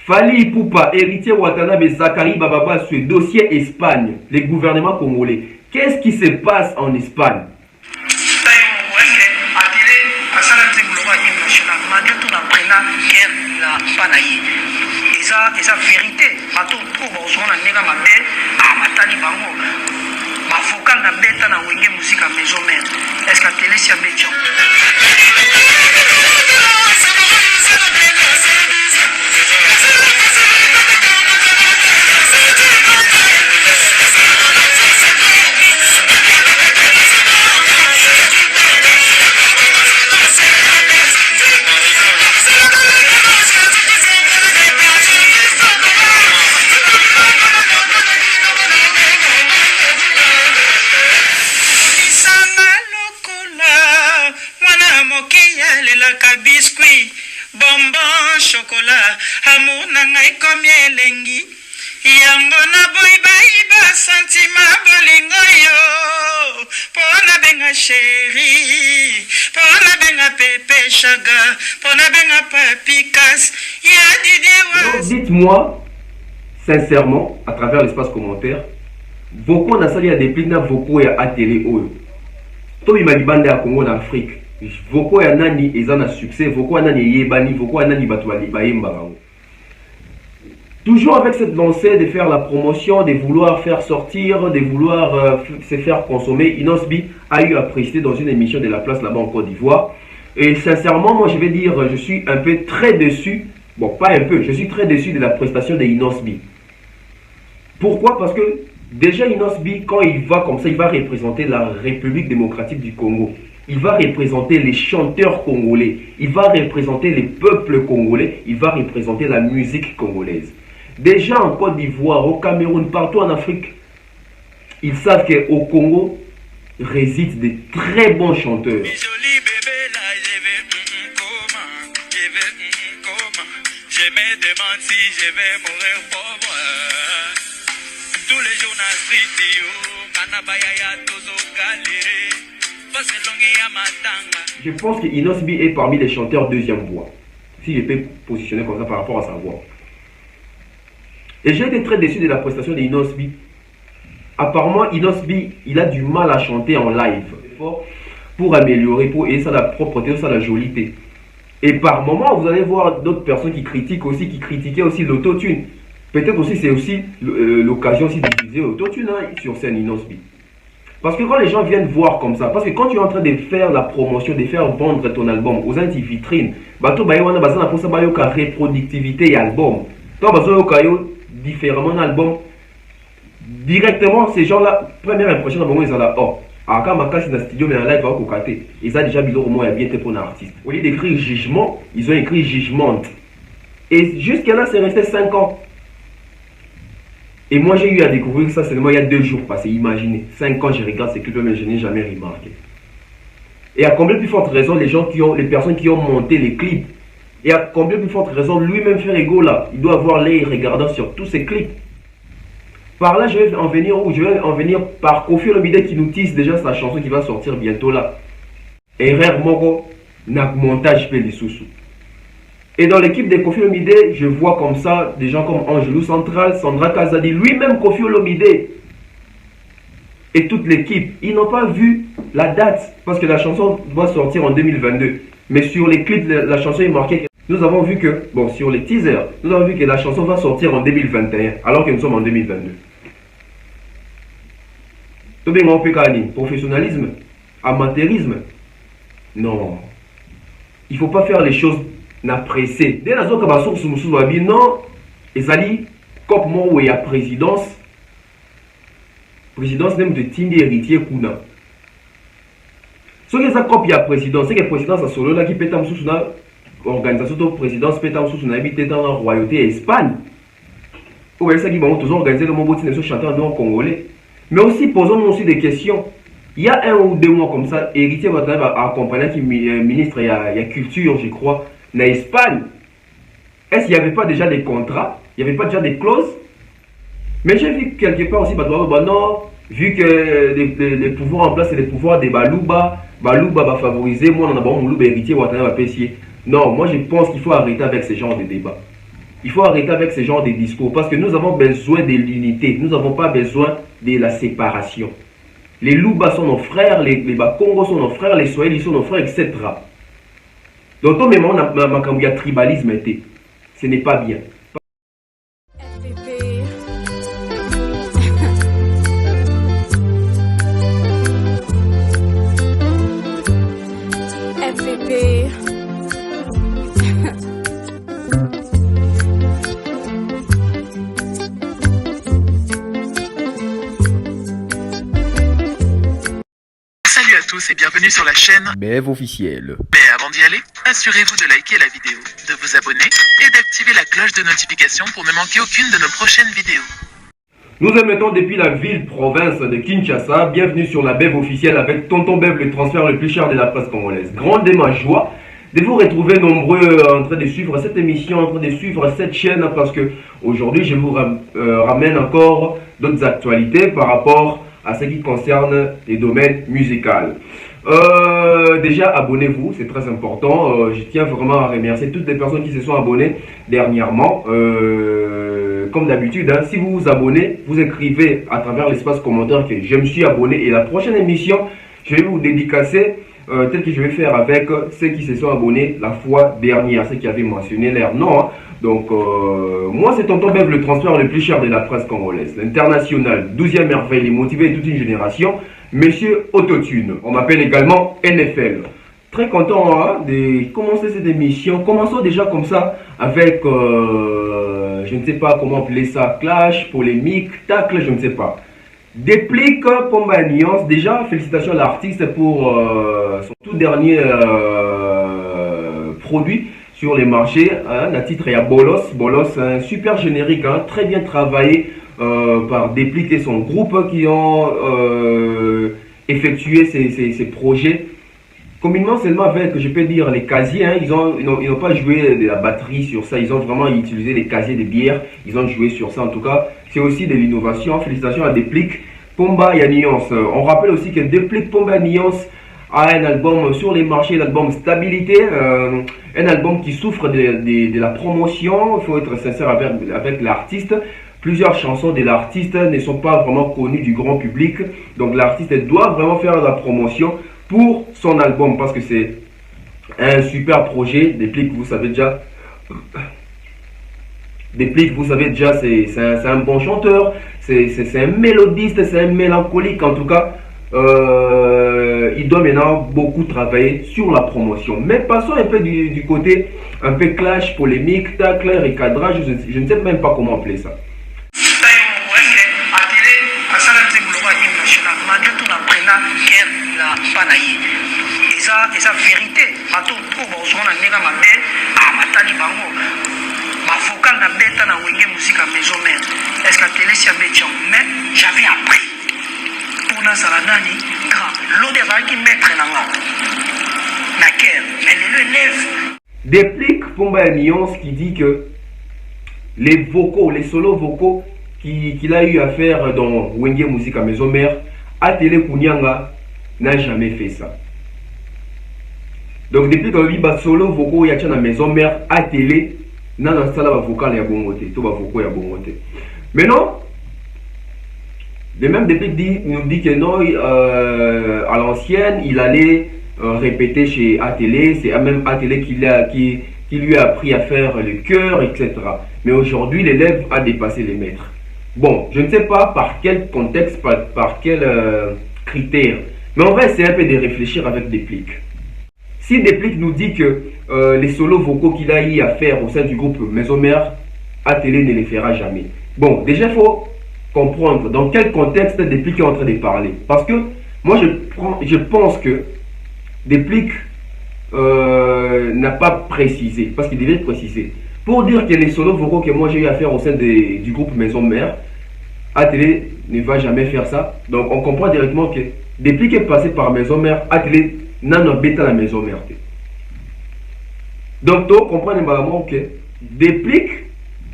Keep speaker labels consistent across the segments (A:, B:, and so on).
A: Fali Ipupa, héritier Watanabe, Zakari Bababa, sur dossier Espagne, les gouvernements congolais. Qu'est-ce qui se passe en Espagne?
B: Eza vérité bato ko bozona ndeka mabe amatali bango bafocal na beta na wenge musika maison mère est-ce que télé sia becho biscuit, bonbon, chocolat, amour nangai comme elengi. Yango na boy baiba sentiment bolingo yo. Pona benga chéri, pona benga pepe chaga, pona benga papikas. Ya didi was.
A: Dites-moi, sincèrement, à travers l'espace commentaire, beaucoup on a sali à des plina, beaucoup à télé oyo. Tobi malibande à Congo en Afrique. Voko ya nani ezana succès, voko ya nani yebani, voko ya nani batwali bayemba bango. Toujours avec cette lancée de faire la promotion, de vouloir faire sortir, de vouloir se faire consommer, Inosbi a eu à préciser dans une émission de La Place là-bas en Côte d'Ivoire. Et sincèrement, moi je vais dire, je suis un peu très déçu, bon pas un peu, je suis très déçu de la prestation de Inosbi. Pourquoi? Parce que déjà Inosbi, quand il va comme ça, il va représenter la République démocratique du Congo. Il va représenter les chanteurs congolais, il va représenter les peuples congolais, il va représenter la musique congolaise. Déjà en Côte d'Ivoire, au Cameroun, partout en Afrique, ils savent qu'au Congo résident de très bons chanteurs. Je pense que Inosbi est parmi les chanteurs deuxième voix. Si je peux positionner comme ça par rapport à sa voix. Et j'ai été très déçu de la prestation de Inosbi. Apparemment, Inosbi, il a du mal à chanter en live. Pour améliorer, pour aider ça la propreté, ça la jolie. Et par moment, vous allez voir d'autres personnes qui critiquent aussi, qui critiquaient aussi l'autotune. Peut-être aussi, c'est aussi l'occasion aussi d'utiliser l'autotune sur scène Inosbi. Parce que quand les gens viennent voir comme ça, parce que quand tu es en train de faire la promotion, de faire vendre ton album aux anti-vitrines, bato bayewana bazana pour ça bayoka reproductivité et album. Toi bazoyoka yo différemment album. Directement ces gens-là, première impression dans le moment ils sont là, oh, aka makasi dans studio mais en live va kokate. Ils ont déjà mis au moins bien pour un artiste. Au lieu d'écrire jugement, ils ont écrit jugement. Et jusqu'à là c'est resté 5 ans. Et moi j'ai eu à découvrir ça seulement il y a 2 jours passés. Imaginez, 5 ans je regarde ces clips mais je n'ai jamais remarqué. Et à combien plus forte raison les personnes qui ont monté les clips. Et à combien plus forte raison lui-même faire ego là. Il doit avoir l'œil regardant sur tous ces clips. Par là je vais en venir où? Je vais en venir par Koffi Olomide qui nous tisse déjà sa chanson qui va sortir bientôt là. Erreur Moko, n'a montage les sous. Et dans l'équipe de Koffi Olomide, je vois comme ça des gens comme Angelou Central, Sandra Kazadi, lui-même Koffi Olomide et toute l'équipe. Ils n'ont pas vu la date parce que la chanson doit sortir en 2022. Mais sur les clips, la chanson est marquée. Nous avons vu que, bon, sur les teasers, nous avons vu que la chanson va sortir en 2021 alors que nous sommes en 2022. Professionnalisme, amateurisme, non. Il ne faut pas faire les choses na pressé. Dès la zone que source non, ezali comme moi où il y a présidence même de Tindi héritier kuna. Ce qui est ça copie à présidence, c'est que présidence a solo là qui peut être sous une organisation de présidence peut être sous une habité dans la royauté Espagne. Ou bien ça qui va toujours organiser le moment où chanteur en congolais. Mais aussi posons aussi des questions. Il y a 1 ou 2 mois comme ça, héritier va accompagner qui ministre il y a culture je crois. En Espagne, est-ce qu'il n'y avait pas déjà des contrats? Il n'y avait pas déjà des clauses? Mais j'ai vu quelque part aussi, non, vu que les pouvoirs en place, c'est les pouvoirs des Balouba va favoriser, moi on a bon héritier ou attendre à pessier. Non, moi je pense qu'il faut arrêter avec ce genre de débat. Il faut arrêter avec ce genre de discours parce que nous avons besoin de l'unité. Nous n'avons pas besoin de la séparation. Les Luba sont nos frères, les Bakongo sont nos frères, les Swahili sont nos frères, etc. Donc, au moment où il y a tribalisme, ce n'est pas bien.
C: Salut à tous et bienvenue sur la chaîne
A: BEV officiel.
C: Mais avant d'y aller, assurez-vous de liker la vidéo, de vous abonner et d'activer la cloche de notification pour ne manquer aucune de nos prochaines vidéos.
A: Nous émettons depuis la ville-province de Kinshasa. Bienvenue sur la BEV officielle avec Tonton Bev, le transfert le plus cher de la presse congolaise. Grande est ma joie de vous retrouver nombreux en train de suivre cette émission, en train de suivre cette chaîne, parce que aujourd'hui je vous ramène encore d'autres actualités par rapport à ce qui concerne les domaines musicaux. Déjà, abonnez-vous, c'est très important. Je tiens vraiment à remercier toutes les personnes qui se sont abonnées dernièrement. Comme d'habitude, hein, si vous vous abonnez, vous écrivez à travers l'espace commentaire que je me suis abonné. Et la prochaine émission, je vais vous dédicacer, tel que je vais faire avec ceux qui se sont abonnés la fois dernière, ceux qui avaient mentionné leur nom. Hein. Donc, moi, c'est Tonton Bev, le transfert le plus cher de la presse congolaise. L'international, 12e merveille, les motivés de toute une génération. Monsieur Autotune, on m'appelle également NFL. Très content hein, de commencer cette émission. Commençons déjà comme ça avec, je ne sais pas comment appeler ça, clash, polémique, tacle, je ne sais pas. Déplique Pomba Nuance. Déjà, félicitations à l'artiste pour son tout dernier produit sur les marchés. Hein, le titre est à Bolos. Bolos, un super générique, hein, très bien travaillé par Déplique et son groupe qui ont effectué ces projets. Communément seulement avec, je peux dire, les casiers, hein, ils n'ont pas joué de la batterie sur ça, ils ont vraiment utilisé les casiers de bière, ils ont joué sur ça en tout cas. C'est aussi de l'innovation. Félicitations à Déplique Pomba et à Nuance. On rappelle aussi que Déplique Pomba et Nuance a un album sur les marchés, l'album Stabilité, un album qui souffre de la promotion. Il faut être sincère avec l'artiste. Plusieurs chansons de l'artiste ne sont pas vraiment connues du grand public, donc l'artiste doit vraiment faire la promotion pour son album parce que c'est un super projet. Déplique, vous savez déjà. Déplique, vous savez déjà, c'est un bon chanteur, c'est un mélodiste, c'est un mélancolique en tout cas. Il doit maintenant beaucoup travailler sur la promotion. Mais passons un peu du côté un peu clash, polémique, tacle, recadrage, je ne sais même pas comment appeler ça.
B: Eza vérité bato po bozona ndenge mabe amatali bango bavocal na beta na wenge musique à maison mère est-ce que télé si abetian mais j'avais appris pour nazala nani grand l'ode ezalaki maître nanga na cœur mais le élève
A: Déplique Pomba Nuance qui dit que les vocaux, les solos vocaux qu'il a eu à faire dans Wenge musique à maison mère, Atélé Kounyanga n'a jamais fait ça. Donc depuis que lui bat solo vocaux il y a dans la maison mère à télé n'a dans ça la vocal ya bongoté tout va vocaux ya bongoté. Maintenant de même depuis nous dit que non à l'ancienne il allait répéter chez Atélé, c'est même Atélé qui lui a appris à faire le chœur, etc. Mais aujourd'hui l'élève a dépassé les maîtres. Bon, je ne sais pas par quel contexte, par quel critère, mais on va essayer un peu de réfléchir avec Déplique. Si Déplique nous dit que les solos vocaux qu'il a eu à faire au sein du groupe Maison Mère, Atélé ne les fera jamais. Bon, déjà il faut comprendre dans quel contexte Déplique est en train de parler. Parce que moi je pense que Déplique n'a pas précisé, parce qu'il devait préciser. Pour dire que les solos vocaux que moi j'ai eu à faire au sein du groupe Maison Mère, Atélé ne va jamais faire ça. Donc on comprend directement que Déplique est passé par Maison Mère, Atélé n'a pas bêta la Maison Mère. Donc tu comprends que Déplique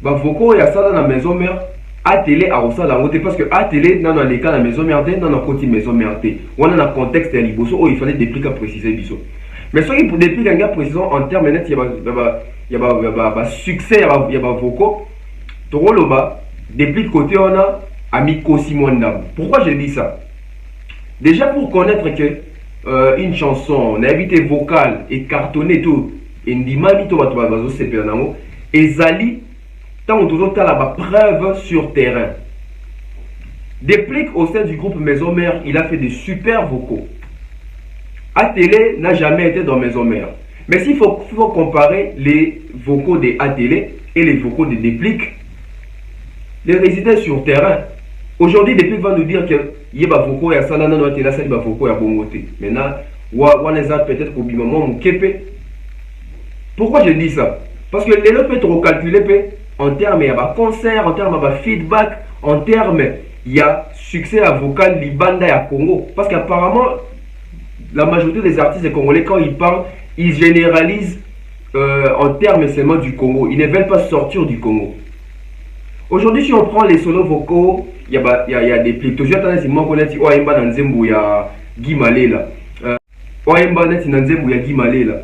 A: vocaux et à ça dans la Maison Mère, Atélé a aussi la route parce que Atélé n'a pas les cas la Maison Mère, n'a pas côté Maison Mère. On a un contexte à l'Iboso où il fallait Déplique à préciser biso. Mais ce qui pour Déplique un gars précisant en termes net, il il y a succès, il y a vocaux. Toroloba, depuis le côté on a Amiko Simondam. Pourquoi je dis ça? Déjà pour connaître que une chanson, on a évité vocale et cartonné tout, et ndimami to bato bazo sepela nango, ezali tant toujours la preuve sur terrain. Depuis au sein du groupe Maison Mère, il a fait des super vocaux. Atélé n'a jamais été dans Maison Mère. Mais s'il faut comparer les vocaux de Atélé et les vocaux de Déplique, les résidents sur terrain, aujourd'hui Déplique va nous dire que il y a des vocaux, il y a ça, il y a des vocaux, il y a bongoté. Maintenant, on les a peut-être au moment où pourquoi je dis ça? Parce que les autres peuvent trop calculer en termes de concert, en termes de feedback, en termes il y a succès à vocal Libanda et à Congo. Parce qu'apparemment, la majorité des artistes congolais, quand ils parlent, ils généralisent en termes seulement du Congo. Ils ne veulent pas sortir du Congo. Aujourd'hui, si on prend les solos vocaux, il y a des plis. Toujours, si moi, on dit, oh, il y a Nzembo, il y a Guy Malela. Oh, il y a Nzembo, il y a Guy Malela.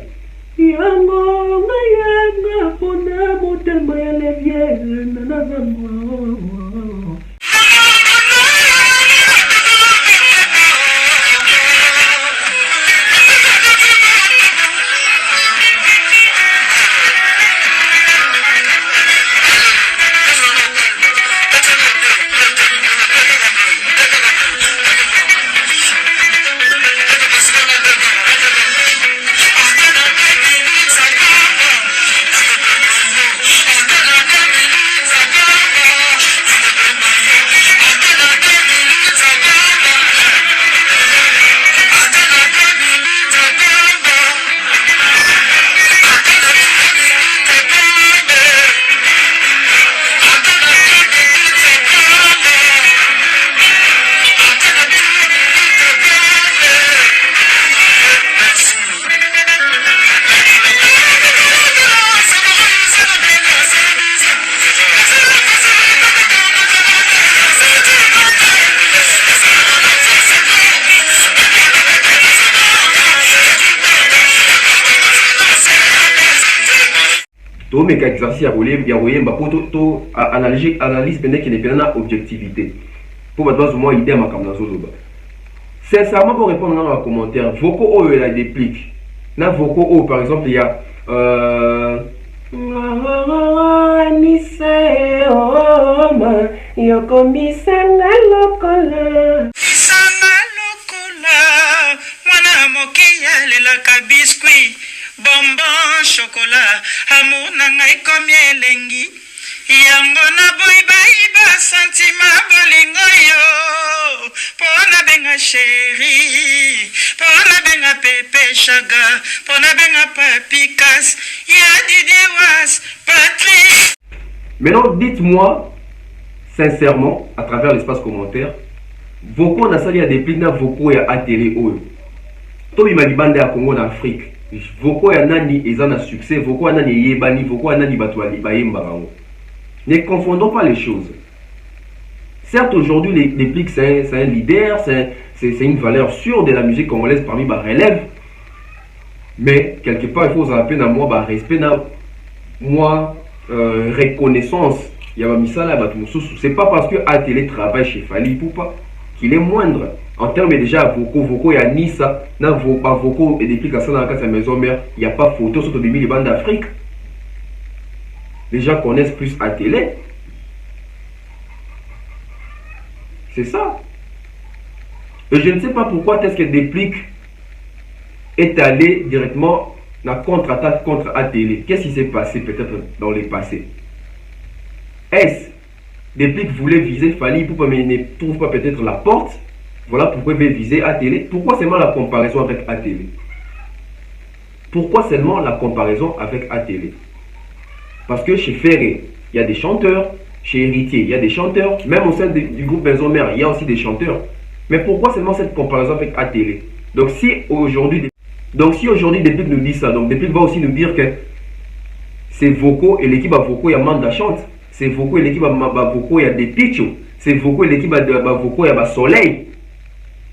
A: To meka exercice ya koyemba po to analyse pene qui n'est pas na objectivité pour battre moi idée makamna zoloba. Sincèrement pour répondre dans les commentaires, vocaux o la déplique. Na vocaux o par exemple il y a Nise oma yoko misanga lokola
B: mwana mokeya lelaka biscuit bonbon chocolat amour na ngai komi elengi yango na boy baiba sentima bolingo yo pona benga chéri pona benga pepe chaga pona benga papikas ya Didier Was Patrick.
A: Maintenant dites-moi sincèrement à travers l'espace commentaire, vocaux na sali ya Déplique na vocaux ya Atélé oyo to bimalibande ya Congo na Afrique. Vocaux ya nani eza na succès, vocaux ya nani yebani, vocaux ya nani bato bayemba bango. Ne confondons pas les choses. Certes aujourd'hui les Déplique c'est un leader, c'est une valeur sûre de la musique congolaise parmi les relèves. Mais quelque part il faut se rappeler à moi respect na moi reconnaissance. Il y a misala bato mususu. C'est pas parce que Atélé travaille chez Fally Ipupa qu'il est moindre. En termes déjà vocaux, il y a Nissa, dans vocaux et Déplique à la Maison Mère, il n'y a pas photo sur les bandes d'Afrique. Les gens connaissent plus Atélé. C'est ça. Et je ne sais pas pourquoi est-ce que Déplique est allé directement dans la contre-attaque contre Atélé. Qu'est-ce qui s'est passé peut-être dans le passé? Est-ce Déplique voulait viser Fally Ipupa mais il ne trouve pas peut-être la porte? Voilà pourquoi il veut viser Atélé. Pourquoi seulement la comparaison avec Atélé? Pourquoi seulement la comparaison avec Atélé? Parce que chez Ferré, il y a des chanteurs. Chez Héritier, il y a des chanteurs. Même au sein du groupe Maison Mère, il y a aussi des chanteurs. Mais pourquoi seulement cette comparaison avec Atélé? Donc si aujourd'hui Déplique nous dit ça, donc Déplique va aussi nous dire que c'est vocaux et l'équipe à vocaux, il y a Manda chante. C'est vocaux et l'équipe à vocaux, il y a des Pichos. C'est vocaux et l'équipe à vocaux, il y a Soleil.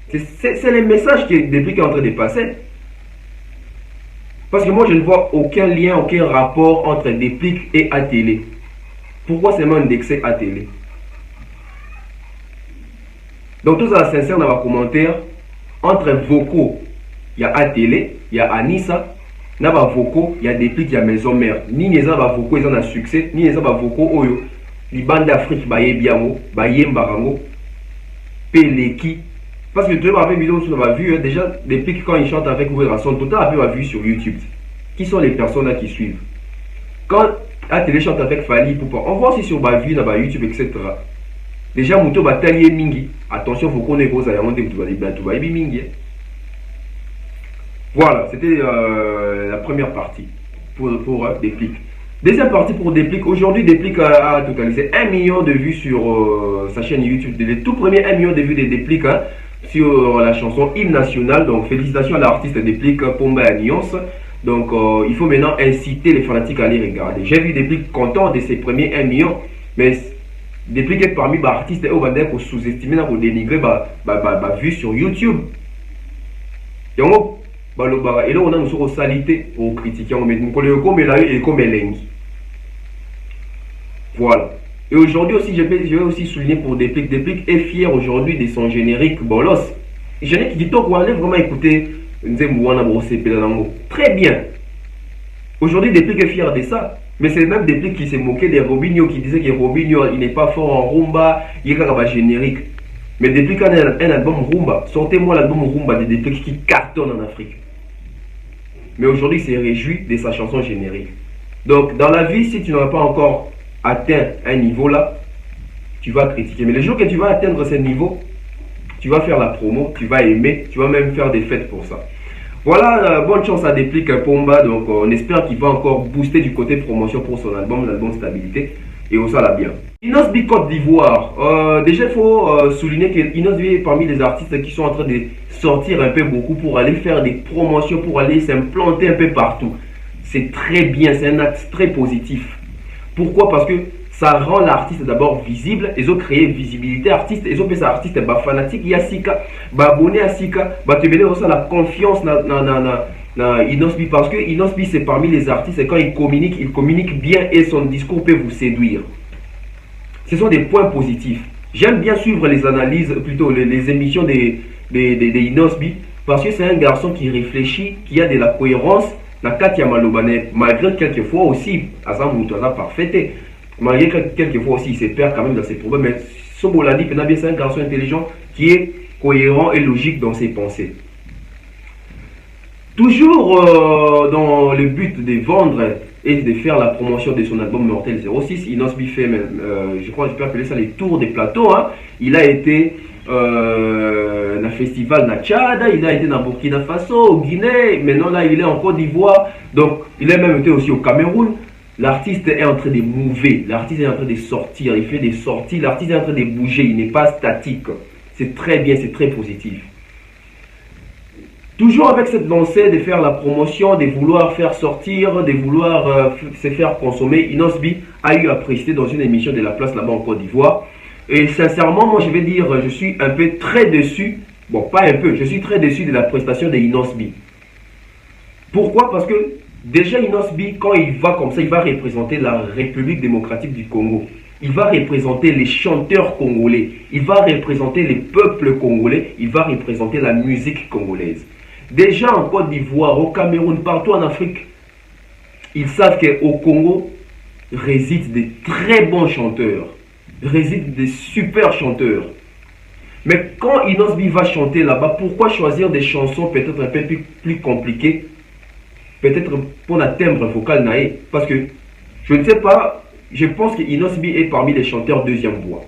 A: C'est le message que Déplique est en train de passer. Parce que moi, je ne vois aucun lien, aucun rapport entre Déplique et ATélé. Pourquoi seulement indexé ATélé? Donc, tout ça, sincère dans les commentaires. Entre vocaux, il y a ATélé, il y a Anissa. Dans les vocaux, il y a Déplique, il y a Maison Mère. Ni les vocaux, ils ont un succès. Ni les vocaux, oyo. Les bandes d'Afrique, baye biamo, baye mbarango, peleki. Parce que tu as vu vidéo sur la vue, déjà, Déplique quand ils chantent avec Ouérason, tout a vu la vue sur YouTube. Qui sont les personnes là qui suivent? Quand ATélé chante avec Fali Poupa, on voit aussi sur ma vue, dans YouTube, etc. Déjà, Mouto Batalier Mingi. Attention, il faut qu'on ait vos aïeux, tu vas Mingi. Voilà, c'était la première partie pour Déplique. Deuxième partie pour Déplique. Aujourd'hui, Déplique a totalisé 1 million de vues sur sa chaîne YouTube. Les tout premiers 1 million de vues de Déplique hein, sur la chanson Hymne National. Donc, félicitations à l'artiste Déplique Pomba Alliance. Donc, il faut maintenant inciter les fanatiques à aller regarder. J'ai vu Déplique content de ses premiers 1 million, mais Déplique est parmi les artistes et on pour sous-estimer, pour dénigrer ma vue sur YouTube. Et on et là, on a une salité aux critiques. Voilà. Et aujourd'hui aussi, je vais aussi souligner pour Déplique. Déplique est fier aujourd'hui de son générique Bolos. Générique qui t'ont vraiment écouté. Très bien. Aujourd'hui, Déplique est fier de ça. Mais c'est même Déplique qui s'est moqué des Robinho, qui disait que Robinho, il n'est pas fort en rumba, il est un générique. Mais Déplique a un album rumba. Sortez-moi l'album rumba de Déplique qui cartonne en Afrique. Mais aujourd'hui, il s'est réjoui de sa chanson générique. Donc, dans la vie, si tu n'auras pas encore atteint un niveau là, tu vas critiquer. Mais le jour que tu vas atteindre ce niveau, tu vas faire la promo, tu vas aimer, tu vas même faire des fêtes pour ça. Voilà, bonne chance à Déplique Pomba. Donc, on espère qu'il va encore booster du côté promotion pour son album, l'album Stabilité. Et on ça l'a bien. Inosbi Côte d'Ivoire. Déjà, il faut souligner que Inosbi est parmi les artistes qui sont en train de sortir un peu beaucoup pour aller faire des promotions, pour aller s'implanter un peu partout. C'est très bien, c'est un acte très positif. Pourquoi? Parce que ça rend l'artiste d'abord visible. Ils ont créé visibilité artiste. Ils ont fait ça artiste fanatique. Il y a Sika, abonné à Sika. Tu veux aussi la confiance dans Inosbi, parce que Inosbi c'est parmi les artistes et quand il communique bien et son discours peut vous séduire. Ce sont des points positifs. J'aime bien suivre les analyses, plutôt les émissions des Inosbi, parce que c'est un garçon qui réfléchit, qui a de la cohérence. Malgré quelquefois aussi, parfait. Malgré quelquefois aussi, il se perd quand même dans ses problèmes. Mais Soboladi Penabi, c'est un garçon intelligent qui est cohérent et logique dans ses pensées. Toujours dans le but de vendre et de faire la promotion de son album Mortel 06, Inosbi fait, je crois que je peux appeler ça les tours des plateaux. Hein. Il a été dans le festival na Tchad, il a été dans Burkina Faso, au Guinée, maintenant là il est en Côte d'Ivoire, donc il a même été aussi au Cameroun. L'artiste est en train de mouver, l'artiste est en train de sortir, il fait des sorties, l'artiste est en train de bouger, il n'est pas statique. C'est très bien, c'est très positif. Toujours avec cette lancée de faire la promotion, de vouloir faire sortir, de vouloir se faire consommer, Inosbi a eu à préciser dans une émission de La Place là-bas en Côte d'Ivoire. Et sincèrement, moi je vais dire, je suis un peu très déçu, bon pas un peu, je suis très déçu de la prestation de Inosbi. Pourquoi? Parce que déjà Inosbi, quand il va comme ça, il va représenter la République démocratique du Congo. Il va représenter les chanteurs congolais, il va représenter les peuples congolais, il va représenter la musique congolaise. Déjà en Côte d'Ivoire, au Cameroun, partout en Afrique, ils savent qu'au Congo résident des très bons chanteurs, résident des super chanteurs. Mais quand Inosbi va chanter là-bas, pourquoi choisir des chansons peut-être un peu plus compliquées? Peut-être pour la timbre vocal naïf. Parce que, je ne sais pas, je pense que Inosbi est parmi les chanteurs deuxième voix.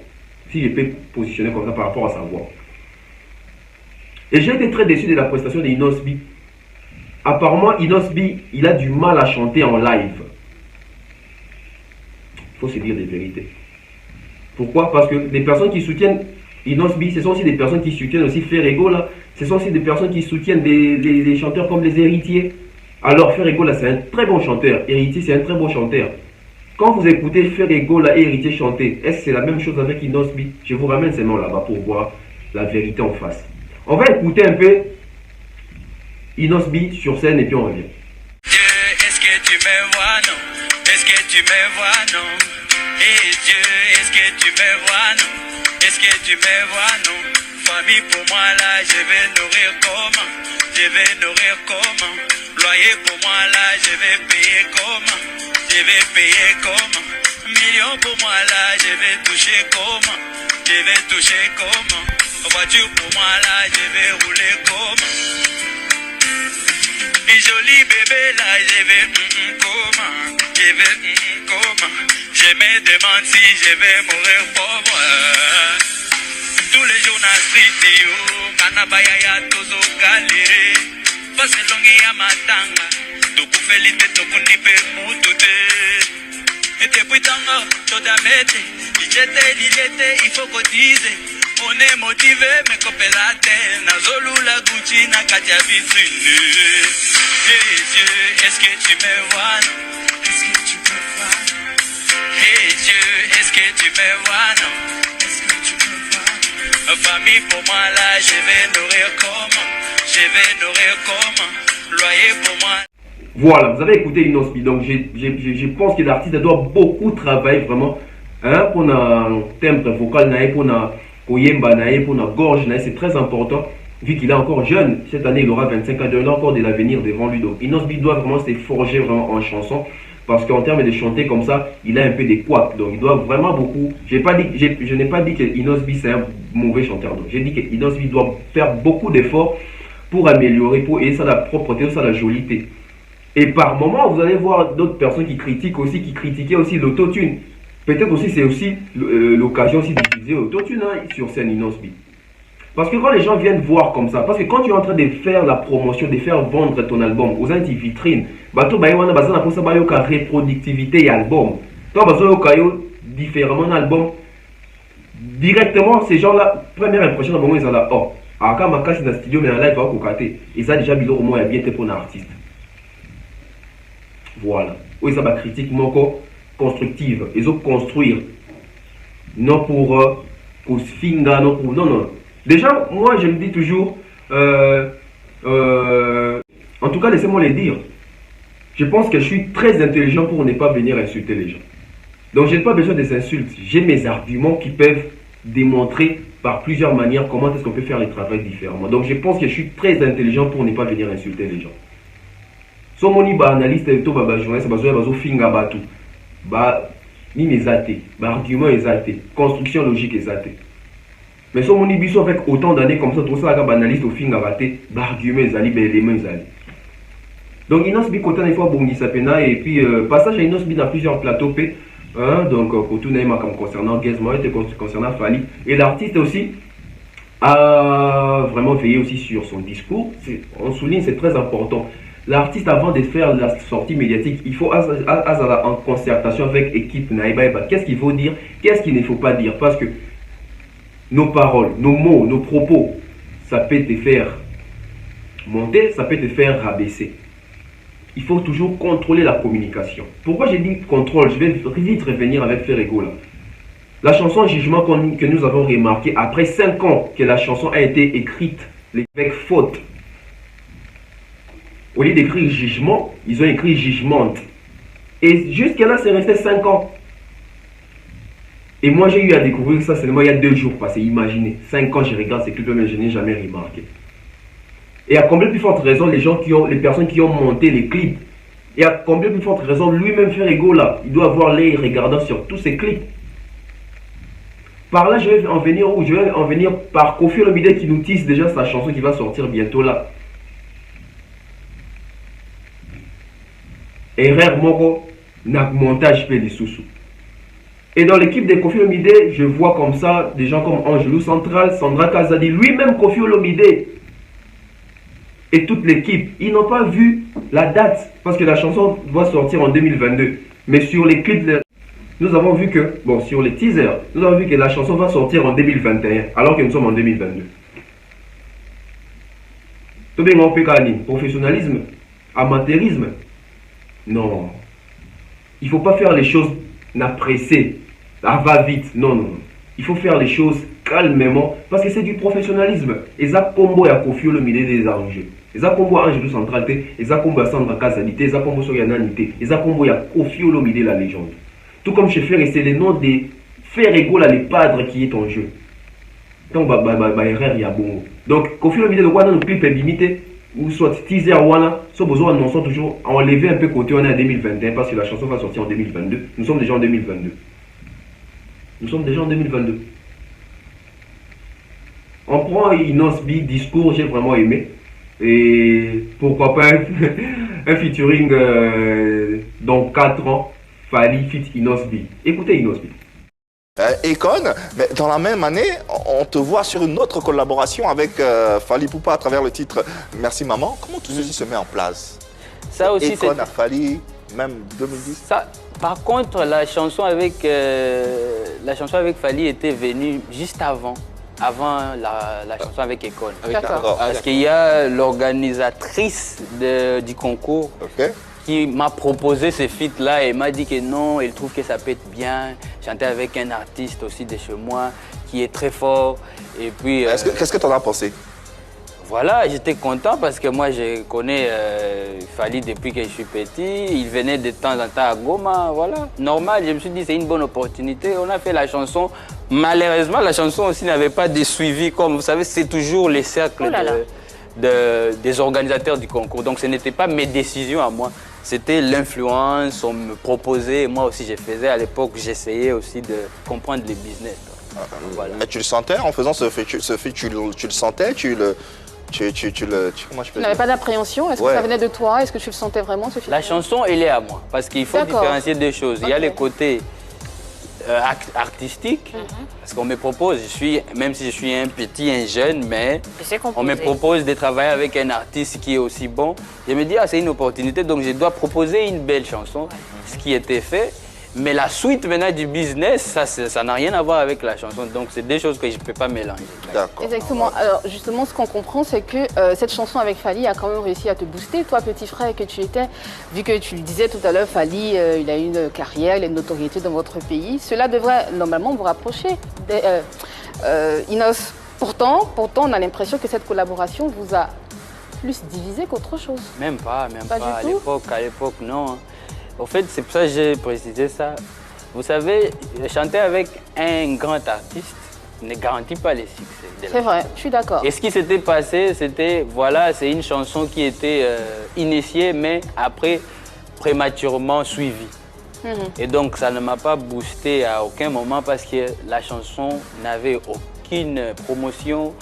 A: Si je peux positionner comme ça par rapport à sa voix. Et j'ai été très déçu de la prestation d'Inosbi. Apparemment, Inosbi, il a du mal à chanter en live. Il faut se dire des vérités. Pourquoi? Parce que les personnes qui soutiennent Inosbi, ce sont aussi des personnes qui soutiennent aussi Ferrego là. Ce sont aussi des personnes qui soutiennent des chanteurs comme les Héritiers. Alors Ferrego là, c'est un très bon chanteur. Héritier, c'est un très bon chanteur. Quand vous écoutez Ferrego là et Héritier chanter, est-ce que c'est la même chose avec Inosbi? Je vous ramène seulement là-bas pour voir la vérité en face. On va écouter un peu Inosbi sur scène et puis on revient.
B: tu me vois, non? Et Dieu, est-ce que tu me vois, non? Est-ce que tu me vois, non? Famille pour moi là, je vais nourrir comment? Je vais nourrir comment? Loyer pour moi là, je vais payer comment? Je vais payer comment? Millions pour moi là, je vais toucher comment? Je vais toucher comment? Voiture pour moi là, je vais rouler comment? Et joli bébé là, je vais comment? Je vais comment? Je me demande si je vais mourir pauvre. Tous les jours na street yo, kanabaya ya tozo galere. Parce que longi ya matanga, tokufelite tokunipe mutute. Et depuis tango, todamete, l'ilete, il faut cotiser. On est motivé, mais copelate, nazolula Gucci na katia vitrine. Hey Dieu, est-ce que tu me vois? Est-ce que tu me vois? Hey Dieu, est-ce que tu me vois? Non? Est-ce que tu me vois? Famille pour moi là, je vais nourrir comment? Je vais nourrir comment? Loyer pour moi.
A: Voilà, vous avez écouté Inosbi, donc je pense que l'artiste doit beaucoup travailler vraiment pour un timbre vocal, pour un koyemba, pour une gorge, c'est très important, vu qu'il est encore jeune. Cette année, il aura 25 ans, il a encore de l'avenir devant lui. Donc Inosbi doit vraiment se forger vraiment en chanson, parce qu'en termes de chanter comme ça, il a un peu des couacs. Donc il doit vraiment beaucoup. Je n'ai pas dit que Inosbi c'est un mauvais chanteur. Donc j'ai dit que Inosbi doit faire beaucoup d'efforts pour améliorer, pour aider ça la propreté, ça la jolie. Et par moment, vous allez voir d'autres personnes qui critiquent aussi, qui critiquaient aussi l'autotune. Peut-être aussi, c'est aussi l'occasion aussi d'utiliser l'autotune sur scène Inosbi. Parce que quand les gens viennent voir comme ça, parce que quand tu es en train de faire la promotion, de faire vendre ton album aux anti-vitrines, bato baïwana bazana pour ça bayoka reproductivité et album. Toi bazoyoka yo différemment un album. Directement, ces gens-là, première impression dans le moment ils sont là, oh, aka makasi dans le studio mais en live va kokate. Et ça déjà bilo au moins bien été pour un artiste. Voilà. Oui, ça va critique moko constructive. Ils ont construire. Non pour finga, non pour. Non, non. Déjà, moi je me dis toujours. En tout cas, laissez-moi le dire. Je pense que je suis très intelligent pour ne pas venir insulter les gens. Donc, je n'ai pas besoin des insultes. J'ai mes arguments qui peuvent démontrer par plusieurs manières comment est-ce qu'on peut faire le travail différemment. Donc, je pense que je suis très intelligent pour ne pas venir insulter les gens. So moni ba analyste to ba journaliste bazoya bazo finga batu ba ni nezate ba argument ezate construction logique ezate mais so moni biso avec autant d'années comme ça tout ça ka ba analyste au finga baté ba argument ezali ba élément ezali. Donc Inosbi côté il faut bongisa pena et puis passage à Inosbi dans plusieurs plateaux p donc kotu na ma concernant Gizmo et concernant Fali et l'artiste aussi a vraiment veillé aussi sur son discours. On souligne, c'est très important. L'artiste, avant de faire la sortie médiatique, il faut en concertation avec l'équipe Naïba. Qu'est-ce qu'il faut dire, qu'est-ce qu'il ne faut pas dire. Parce que nos paroles, nos mots, nos propos, ça peut te faire monter, ça peut te faire rabaisser. Il faut toujours contrôler la communication. Pourquoi j'ai dit contrôle? Je vais vite revenir avec Ferrego là. La chanson Jugement que nous avons remarqué après 5 ans que la chanson a été écrite avec faute. Au lieu d'écrire jugement, ils ont écrit jugement. Et jusqu'à là, c'est resté 5 ans. Et moi, j'ai eu à découvrir ça seulement il y a 2 jours passés. Imaginez, 5 ans, je regarde ces clips, mais je n'ai jamais remarqué. Et à combien plus forte raison, les personnes qui ont monté les clips, et à combien plus forte raison, lui-même Ferrego là, il doit avoir l'œil regardant sur tous ces clips. Par là, je vais en venir où? Je vais en venir par Koffi Olomide qui nous tisse déjà sa chanson qui va sortir bientôt là. Erreur moko na montage pe les sous. Et dans l'équipe de Koffi Olomide, je vois comme ça des gens comme Angelou Central, Sandra Kazadi, lui-même Koffi Olomide et toute l'équipe, ils n'ont pas vu la date parce que la chanson doit sortir en 2022. Mais sur les clips, nous avons vu que, bon, sur les teasers, nous avons vu que la chanson va sortir en 2021 alors que nous sommes en 2022. Tout bien, on peut gagner. Professionnalisme, amateurisme. Non. Il ne faut pas faire les choses pressées. Ça va vite. Non, non. il faut faire les choses calmement parce que c'est du professionnalisme. Et ça, combo à confier le milieu des enjeux. Et ça, combo à Angelo Centralité, et ça, combo à Sandra Kazalité, et ça, combo sur Yananité, et ça, combo à confier le milieu de la légende. Tout comme je fais, c'est le nom de faire égaux à les padres qui est en jeu. Donc, erreur, il y a bon. Donc, confier le milieu de quoi dans le clip est limité, ou soit teaser, voilà, soit besoin d'annoncer toujours, enlever un peu côté, on est en 2021, parce que la chanson va sortir en 2022. Nous sommes déjà en 2022. Nous sommes déjà en 2022. On prend Inosbi, discours, j'ai vraiment aimé. Et pourquoi pas un featuring dans 4 ans, Fally fit Inosbi. Écoutez Inosbi.
D: Akon, mais dans la même année, on te voit sur une autre collaboration avec Fally Ipupa à travers le titre Merci Maman. Comment tout ceci se met en place?
E: Ça aussi,
D: Akon à Fally, même 2010.
E: Ça, par contre, la chanson avec Fally était venue juste avant la chanson avec Akon.
D: D'accord.
E: Parce qu'il y a l'organisatrice du concours qui m'a proposé ce feat-là et m'a dit que non, elle trouve que ça peut être bien. Chanter avec un artiste aussi de chez moi qui est très fort. Et puis.
D: Qu'est-ce que tu en as pensé?
E: Voilà, j'étais content parce que moi je connais Fally depuis que je suis petit. Il venait de temps en temps à Goma, voilà. Normal, je me suis dit c'est une bonne opportunité. On a fait la chanson. Malheureusement, la chanson aussi n'avait pas de suivi. Comme vous savez, c'est toujours les cercles des organisateurs du concours. Donc ce n'était pas mes décisions à moi. C'était l'influence, on me proposait. Moi aussi je faisais. À l'époque, j'essayais aussi de comprendre les business.
D: Voilà. Mais tu le sentais en faisant ce fait, tu le sentais, comment je peux
F: Tu n'avais pas d'appréhension? Est-ce que ça venait de toi? Est-ce que tu le sentais vraiment?
E: La chanson, elle est à moi. Parce qu'il faut différencier deux choses. Il y a les côtés artistiques. Parce qu'on me propose, même si je suis un jeune, mais on me propose de travailler avec un artiste qui est aussi bon. Je me dis, c'est une opportunité, donc je dois proposer une belle chanson. Ce qui était fait. Mais la suite maintenant du business, ça n'a rien à voir avec la chanson. Donc c'est deux choses que je ne peux pas mélanger.
D: D'accord.
F: Exactement. Alors justement, ce qu'on comprend, c'est que cette chanson avec Fally a quand même réussi à te booster. Toi, petit frère que tu étais, vu que tu le disais tout à l'heure, Fally, il a une carrière, il a une notoriété dans votre pays. Cela devrait normalement vous rapprocher. Inos, pourtant, on a l'impression que cette collaboration vous a plus divisé qu'autre chose.
E: Même pas. À l'époque, non. En fait, c'est pour ça que j'ai précisé ça. Vous savez, chanter avec un grand artiste ne garantit pas les succès.
F: C'est vrai, je suis d'accord.
E: Et ce qui s'était passé, c'est une chanson qui était initiée, mais après, prématurément suivie. Et donc, ça ne m'a pas boosté à aucun moment parce que la chanson n'avait aucune promotion,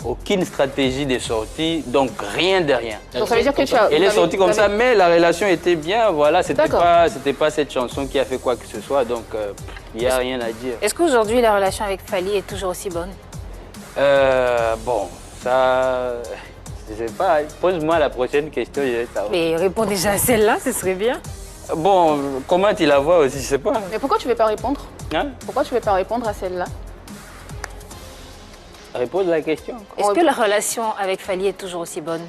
E: aucune stratégie de sortie, donc rien de rien.
F: Donc ça veut dire que
E: elle est sortie comme ça, mais la relation était bien, voilà, c'était pas cette chanson qui a fait quoi que ce soit, donc il n'y a rien à dire.
G: Est-ce qu'aujourd'hui la relation avec Fally est toujours aussi bonne?
E: Bon, ça, je sais pas, pose-moi la prochaine question, je vais savoir.
G: Mais réponds déjà à celle-là, ce serait bien.
E: Bon, comment tu la vois aussi, je sais pas.
F: Mais pourquoi tu ne veux pas répondre?
E: Hein?
F: Pourquoi tu ne veux pas répondre à celle-là?
E: Repose la question.
G: Est-ce que la relation avec Fally est toujours aussi bonne?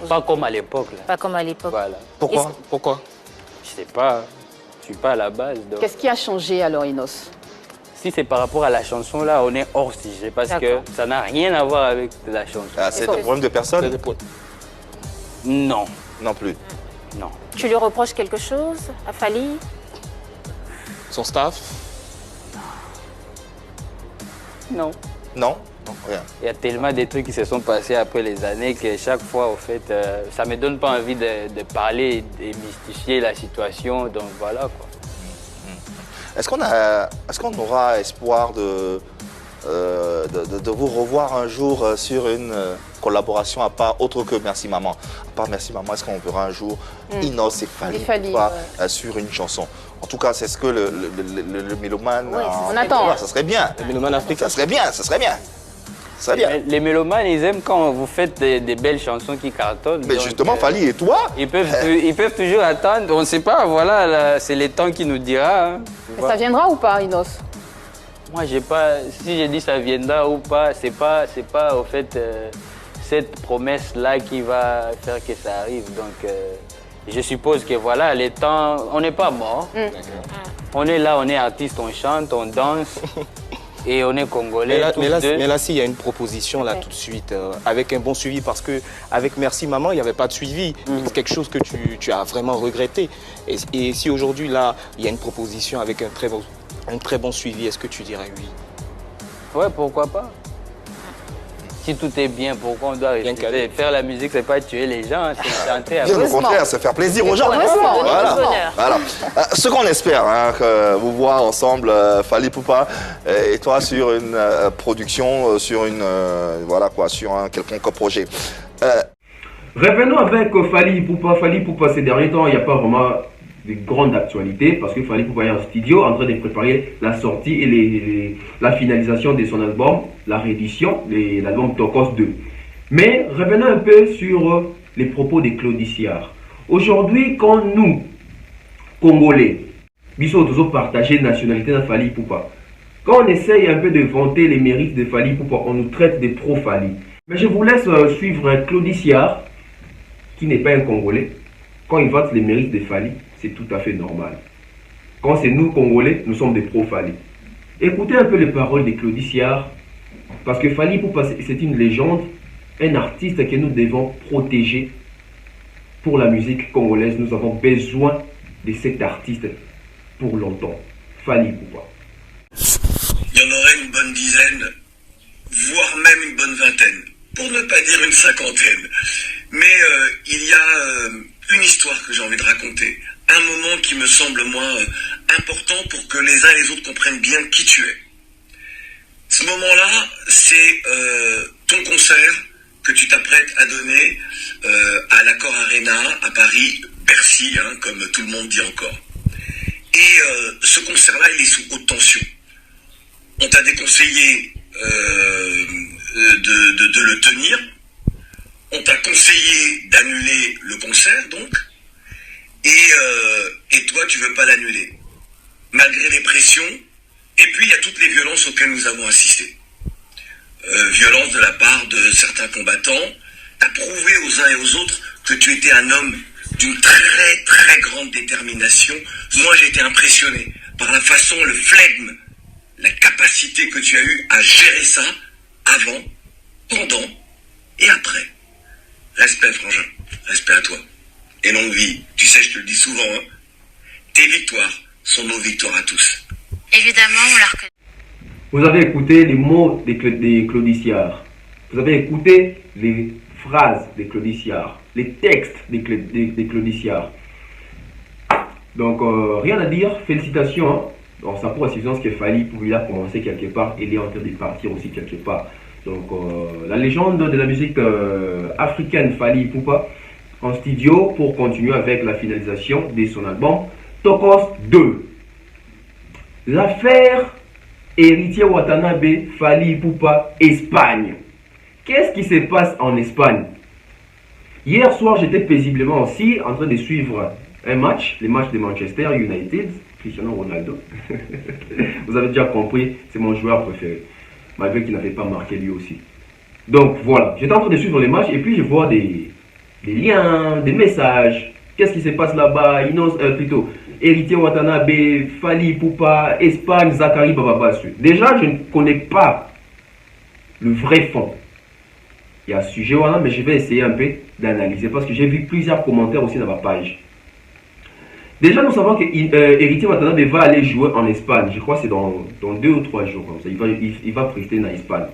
E: Pas comme à l'époque.
G: Pas comme à l'époque.
E: Voilà.
D: Pourquoi?
E: Je sais pas. Je suis pas à la base.
F: Qu'est-ce qui a changé alors, Inos?
E: Si c'est par rapport à la chanson, là, on est hors sujet parce que ça n'a rien à voir avec la chanson.
D: C'est un problème de personne?
E: Non.
D: Non plus.
E: Non.
G: Tu lui reproches quelque chose à Fally?
H: Son staff?
E: Non.
D: Non? Rien.
E: Il y a tellement de trucs qui se sont passés après les années que chaque fois, au fait, ça ne me donne pas envie de parler et de mystifier la situation. Donc voilà quoi.
D: Est-ce qu'on aura espoir de vous revoir un jour sur une collaboration à part, autre que Merci Maman? À part Merci Maman, est-ce qu'on verra un jour Inos et Fally sur une chanson? En tout cas, c'est ce que le mélomane...
F: on attend.
D: Ça serait bien.
H: Le mélomane africain.
D: Ça serait bien.
E: Les mélomanes, ils aiment quand vous faites des belles chansons qui cartonnent.
D: Mais donc, justement, Fally et toi,
E: ils peuvent toujours attendre. On ne sait pas, voilà, c'est le temps qui nous dira. Hein,
F: ça viendra ou pas, Inos?
E: Moi, j'ai pas. Si j'ai dit ça viendra ou pas, c'est pas au fait cette promesse-là qui va faire que ça arrive. Donc, je suppose que voilà, les temps, on n'est pas mort. On est là, on est artiste, on chante, on danse. Et on est congolais.
H: Mais là, s'il y a une proposition là tout de suite, avec un bon suivi, parce que avec Merci Maman, il n'y avait pas de suivi. C'est quelque chose que tu as vraiment regretté. Et si aujourd'hui là, il y a une proposition avec un très bon suivi, est-ce que tu dirais oui?
E: Ouais, pourquoi pas? Si tout est bien, pourquoi on doit rester? Faire la musique, c'est pas tuer les gens, c'est chanter.
D: Bien au contraire, c'est faire plaisir aux gens. Voilà. Ce qu'on espère, hein, que vous voir ensemble, Fally Ipupa et toi sur une production, sur une sur un quelconque projet.
A: Revenons avec Fally Ipupa. Fally Ipupa, ces derniers temps, il n'y a pas vraiment de grande actualité parce que Fally Ipupa est en studio en train de préparer la sortie et la finalisation de son album, la réédition, l'album Tokos 2. Mais revenons un peu sur les propos de Claude Siard. Aujourd'hui, quand nous, Congolais, nous sommes partagés nationalité de Fally Ipupa, quand on essaye un peu de vanter les mérites de Fally Ipupa, on nous traite de pro-Fally. Mais je vous laisse suivre Claude Siard, qui n'est pas un Congolais. Quand il vante les mérites de Fally, c'est tout à fait normal. Quand c'est nous, Congolais, nous sommes des pro-Fally. Écoutez un peu les paroles de Claude Siard, parce que Fally Ipupa, c'est une légende, un artiste que nous devons protéger pour la musique congolaise. Nous avons besoin de cet artiste pour longtemps. Fally Ipupa.
B: Il y en aurait une bonne dizaine, voire même une bonne vingtaine, pour ne pas dire une cinquantaine. Mais il y a une histoire que j'ai envie de raconter, un moment qui me semble, moi, important pour que les uns et les autres comprennent bien qui tu es. Ce moment-là, c'est ton concert que tu t'apprêtes à donner à l'Accor Arena, à Paris, Bercy, hein, comme tout le monde dit encore. Et ce concert-là, il est sous haute tension. On t'a déconseillé de le tenir. On t'a conseillé d'annuler le concert, donc. Et toi, tu veux pas l'annuler. Malgré les pressions. Et puis, il y a toutes les violences auxquelles nous avons assisté. Violence de la part de certains combattants. T'as prouvé aux uns et aux autres que tu étais un homme d'une très, très grande détermination. Moi, j'ai été impressionné par la façon, le flegme, la capacité que tu as eue à gérer ça avant, pendant et après. Respect, frangin. Respect à toi. Et longue vie. Tu sais, je te le dis souvent, hein. Tes victoires sont nos victoires à tous.
G: Évidemment, on l'a reconnu.
A: Vous avez écouté les mots de Claude Siard. Vous avez écouté les phrases de Claude Siard, les textes de Claude Siard. Donc, rien à dire. Félicitations. Hein. Donc, ça prouve à suffisance que Fally Ipupa a commencé quelque part et il est en train de partir aussi quelque part. Donc, la légende de la musique africaine Fally Ipupa en studio pour continuer avec la finalisation de son album Tokos 2. L'affaire Héritier Watanabe, Fally Ipupa, Espagne. Qu'est-ce qui se passe en Espagne? Hier soir, j'étais paisiblement aussi en train de suivre un match, les matchs de Manchester United, Cristiano Ronaldo. Vous avez déjà compris, c'est mon joueur préféré, malgré qu'il n'avait pas marqué lui aussi. Donc voilà, j'étais en train de suivre les matchs et puis je vois des liens, des messages. Qu'est-ce qui se passe là-bas? Plutôt, Héritier Watanabe, Fally Ipupa, Espagne, Zachary Bababa. Déjà, je ne connais pas le vrai fond. Il y a un sujet, voilà, mais je vais essayer un peu d'analyser parce que j'ai vu plusieurs commentaires aussi dans ma page. Déjà, nous savons que Héritier Watanabe va aller jouer en Espagne. Je crois que c'est dans 2 ou 3 jours. Comme ça. Il va prester en Espagne.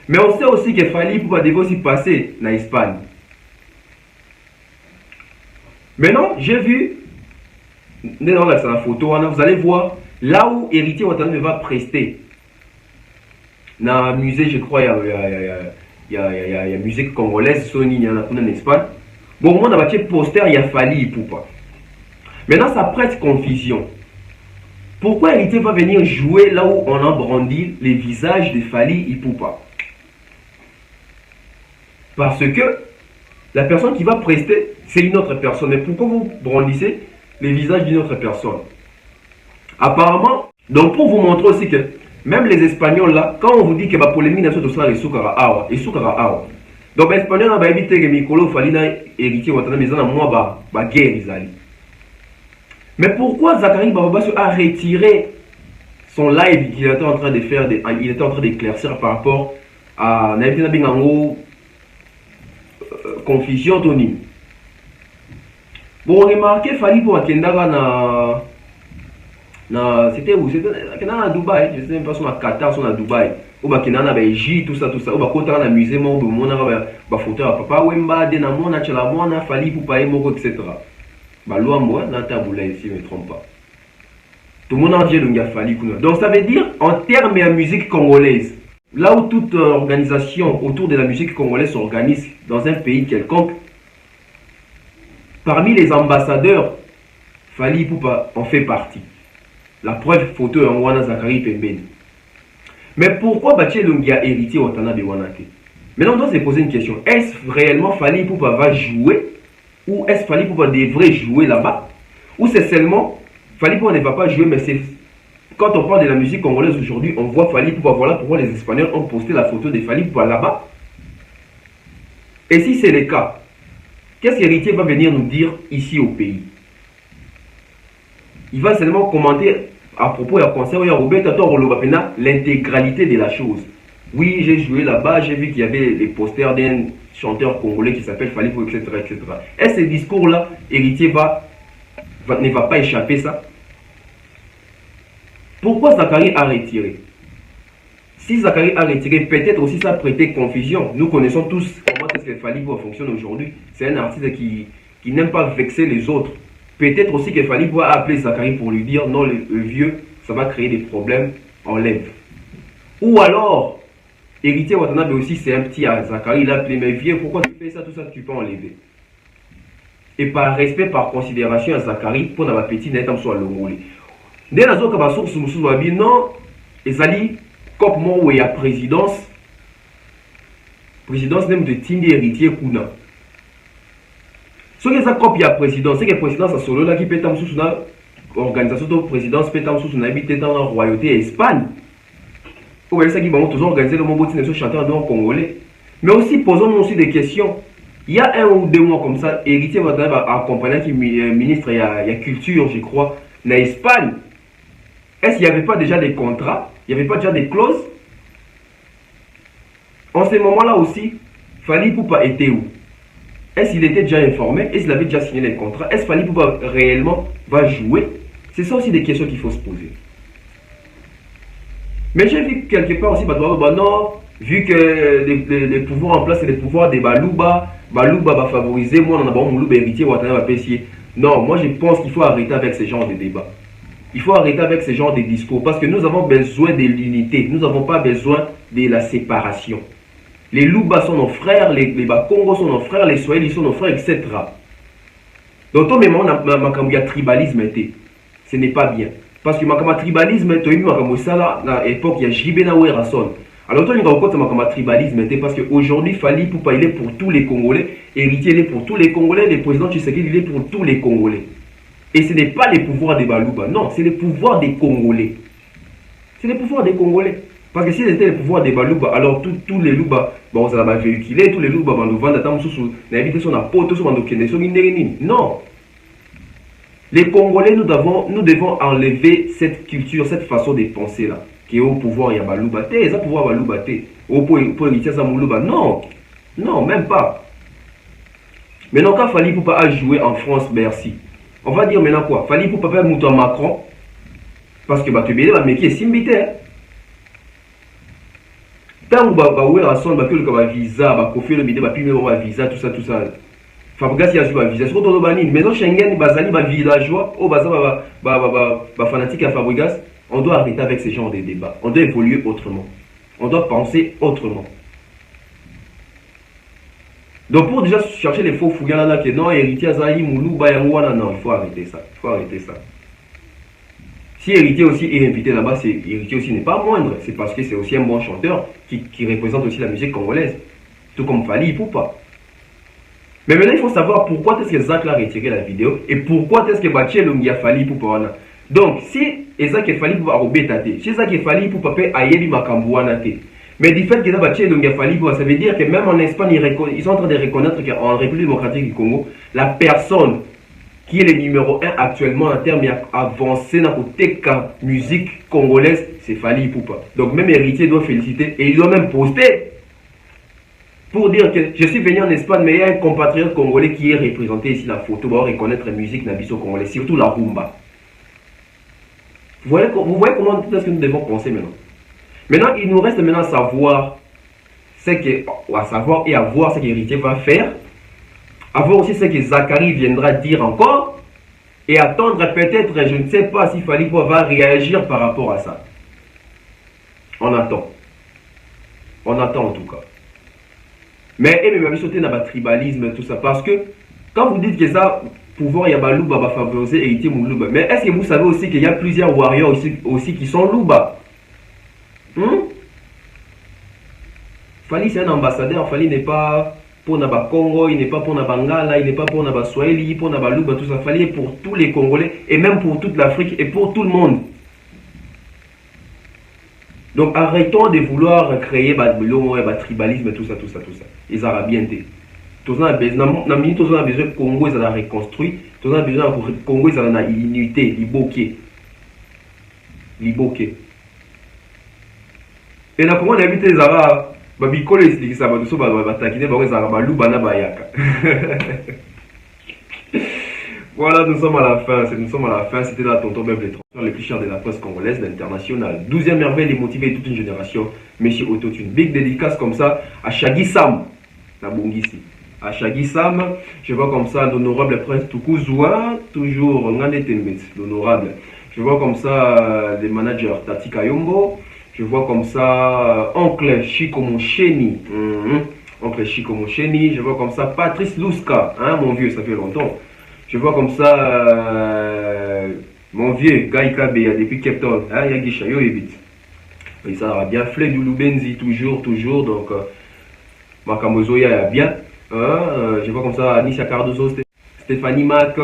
A: Mais on sait aussi que Fally Ipupa devait aussi passer en Espagne. Maintenant, j'ai vu, dans la photo, vous allez voir là où Héritier Watanabe va prester. Dans le musée, je crois, il y a musique congolaise, Sony, il y en a en Espagne. Bon, au moment dans le poster, il y a Fally Ipupa. Maintenant, ça prête confusion. Pourquoi Héritier va venir jouer là où on a brandi les visages de Fally Ipupa? Parce que la personne qui va prester, c'est une autre personne. Mais pourquoi vous brandissez les visages d'une autre personne? Apparemment, donc pour vous montrer aussi que même les Espagnols là, quand on vous dit que la polémique n'est pas et soukara awa. Donc les Espagnols ont évité que Mikolo Falina Héritier Watanabe ils ont moi ba guerre ils allaient. Mais pourquoi Zachary Bababa a retiré son live qu'il était en train de faire, il était en train d'éclaircir par rapport à confusion Tony. Bon, remarquez, Fali pour Akendara c'était où? C'était à Dubaï, je ne sais même pas si on a Qatar, si on a Dubaï. Ou Bakena na Belgique, tout ça. Ou Bakota na musée, mon photo à papa, Wemba, Denamona, Chalamona, Fali pour payer Moko, etc. Bah, loi, moi, n'a taboula ici, je ne me trompe pas. Tout le monde entier, il a Fali. Donc, ça veut dire, en termes de musique congolaise, là où toute organisation autour de la musique congolaise s'organise dans un pays quelconque, parmi les ambassadeurs, Fali Ipupa en fait partie. La preuve photo est en Wana Zakari Pembeni. Mais pourquoi Baché Lungia héritier Watana de Wanake? Maintenant, on doit se poser une question. Est-ce réellement Fali Ipupa va jouer? Ou est-ce Fali Ipupa devrait jouer là-bas? Ou c'est seulement Fali Ipupa ne va pas jouer, mais c'est... Quand on parle de la musique congolaise aujourd'hui, on voit Fali Ipupa. Voilà pourquoi les Espagnols ont posté la photo de Fali Ipupa là-bas. Et si c'est le cas, qu'est-ce qu'Héritier va venir nous dire ici au pays? Il va seulement commenter à propos de concert l'intégralité de la chose. Oui, j'ai joué là-bas, j'ai vu qu'il y avait les posters d'un chanteur congolais qui s'appelle Fali Ipupa, etc., etc. Est-ce que ce discours-là, Héritier ne va pas échapper ça? Pourquoi Zakari a retiré? Si Zakari a retiré, peut-être aussi ça a prêté confusion. Nous connaissons tous comment est-ce que Fali Ipupa fonctionne aujourd'hui. C'est un artiste qui n'aime pas vexer les autres. Peut-être aussi que Fali Ipupa appeler Zakari pour lui dire non, le vieux, ça va créer des problèmes, enlève. Ou alors, Héritier Watanabe aussi, c'est un petit à Zakari, il a appelé mais vieux, pourquoi tu fais ça, tout ça, tu peux enlever. Et par respect, par considération à Zakari, pour la petite net soit l'ongolé. Dès la zone que ma source non, Ezali, comme moi, où il y a présidence même de Tindi Héritier Kuna. Ce qui est ça, comme il y a présidence, c'est que la présidence a solo là qui peut être sous une organisation de présidence, peut être sous une habité dans la royauté Espagne. Vous voyez ça qui va toujours organiser le moment où chanteur en congolais. Mais aussi, posons-nous aussi des questions. Il y a 1 ou 2 mois comme ça, Héritier va accompagner qui ministre, il y a culture, je crois, en Espagne. Est-ce qu'il n'y avait pas déjà des contrats? Il n'y avait pas déjà des clauses? En ce moment-là aussi, Fali Ipupa était où? Est-ce qu'il était déjà informé? Est-ce qu'il avait déjà signé les contrats? Est-ce que Fali Ipupa réellement va jouer? C'est ça aussi des questions qu'il faut se poser. Mais j'ai vu quelque part aussi, non, vu que les pouvoirs en place, c'est les pouvoirs des Balouba, Balouba va favoriser, moi on a un Moulouba héritier, Ouattana va pêcher. Non, moi je pense qu'il faut arrêter avec ce genre de débat. Il faut arrêter avec ce genre de discours parce que nous avons besoin de l'unité, nous n'avons pas besoin de la séparation. Les Louba sont nos frères, les Bakongo sont nos frères, les Swahili sont nos frères, etc. Donc, au moment où il y a tribalisme, ce n'est pas bien. Parce que le tribalisme, à l'époque, il y a Jibena Werason. Alors, il y a tribalisme, parce qu'aujourd'hui, Fali Ipupa, il est pour tous les Congolais, Héritier, il est pour tous les Congolais, le président Tshisekedi, il est pour tous les Congolais. Et ce n'est pas les pouvoirs des Balouba, non, c'est les pouvoirs des Congolais. C'est les pouvoirs des Congolais. Parce que si c'était le pouvoir des Balouba, alors tous les Louba, bon, ça va véhiculer, tous les Louba vont nous vendre, non. Les Congolais, nous devons enlever cette culture, cette façon de penser là. Qui est au pouvoir, il y a Balouba, il y a pouvoir Balouba, au héritier Samoulouba, non. Non, même pas. Maintenant, quand Fali Ipupa a joué en France, merci. On va dire maintenant quoi? Fali Ipupa faire Mouton Macron, parce que tu vas me qui est simbité. Tant que tu as un visa, tu as un visa, tout ça. Fabrigas il y a un visa. C'est tout le mais non Schengen, bazali, villageois, fanatique à Fabrigas, on doit arrêter avec ce genre de débats. On doit évoluer autrement. On doit penser autrement. Donc pour déjà chercher les faux fouillants là, que non, héritier Azaï, Moulou, Bayangouana, non, il faut arrêter ça. Il faut arrêter ça. Si Héritier aussi est invité là-bas, Héritier aussi n'est pas moindre. C'est parce que c'est aussi un bon chanteur qui représente aussi la musique congolaise. Tout comme Fali Ipupa. Mais maintenant, il faut savoir pourquoi est-ce que Zach a retiré la vidéo et pourquoi est-ce que Baché Lungia Fali Ipupa. Donc, si Zach et Fali Ipupa a si Zach et Fali Ipupa peut aïeli Makambouana. Mais du fait que Baché Lungia Fali Ipupa, ça veut dire que même en Espagne, ils sont en train de reconnaître qu'en République démocratique du Congo, la personne qui est le numéro 1 actuellement en termes avancés dans côté musique congolaise, c'est Fally Ipupa. Donc même Héritier doit féliciter et il doit même poster pour dire que je suis venu en Espagne, mais il y a un compatriote congolais qui est représenté ici dans la photo, pour reconnaître la musique nabiso congolais, surtout la rumba. Vous voyez comment est-ce que nous devons penser maintenant. Maintenant, il nous reste maintenant à savoir ce que, à savoir et à voir ce que Héritier va faire, à voir aussi ce que Zachary viendra dire encore, et attendre peut-être, je ne sais pas si Fally Ipupa va réagir par rapport à ça. On attend. On attend en tout cas. Mais il m'a sauté dans le tribalisme, tout ça. Parce que quand vous dites que ça, pouvoir, il y a Louba, va favoriser Héritier Moulouba. Mais est-ce que vous savez aussi qu'il y a plusieurs warriors aussi qui sont Louba? Fally, c'est un ambassadeur. Fally n'est pas pour Naba Congo, il n'est pas pour Naba Ngala, il n'est pas pour Naba Swahili, pour Naba Louba, tout ça. Fally est pour tous les Congolais et même pour toute l'Afrique et pour tout le monde. Donc arrêtons de vouloir créer le tribalisme, tout ça. Ils auront bien été. Tous on a besoin de Congo, ils ont reconstruit. Tous on a besoin de Congo, ils ont unité, liboké. Et là, comment on a vu les Arabes, babikole ils ça va batakine, ils ont balouba na bayaka. Voilà, nous sommes à la fin. C'était là tonton Beb, le plus cher de la presse congolaise, l'international. 12e merveille de motiver toute une génération. Monsieur Autotune. Big dédicace comme ça à Shaggy Sam. La Bongisi. À Shaggy Sam, je vois comme ça l'honorable prince Tukuzwa, toujours Ngane Tenmet, l'honorable. Je vois comme ça les managers Tati Kayombo. Je vois comme ça oncle Chico Mosheni. Oncle Chico Mosheni. Je vois comme ça Patrice Louska. Hein, mon vieux, ça fait longtemps. Je vois comme ça mon vieux Gaïka Béa depuis Cape Town, hein, Yagisha Yoébit. Et ça va bien, Flé du Lubenzi, toujours. Donc, Makamozoya y a bien. Je vois comme ça Nisha Cardozo, Stéphanie Mac.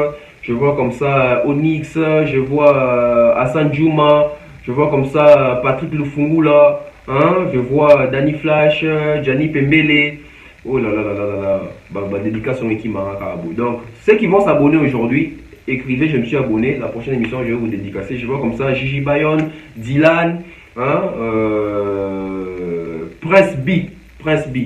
A: Je vois comme ça Onyx. Je vois Hassan Djouma. Je vois comme ça Patrick Lufungula. Hein, je vois Danny Flash, Gianni Pembele. Oh là là là là là, dédicace au équipe Maracabou. Donc, ceux qui vont s'abonner aujourd'hui, écrivez, je me suis abonné. La prochaine émission, je vais vous dédicacer. Je vois comme ça Gigi Bayonne, Dylan, hein, Prince B. Prince B,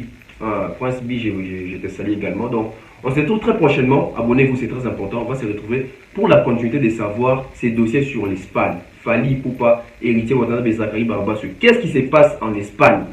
A: je te salue également. Donc, on se retrouve très prochainement. Abonnez-vous, c'est très important. On va se retrouver pour la continuité de savoir ces dossiers sur l'Espagne. Fally Ipupa, Héritier Watanabe, Zachary Barbassou. Qu'est-ce qui se passe en Espagne?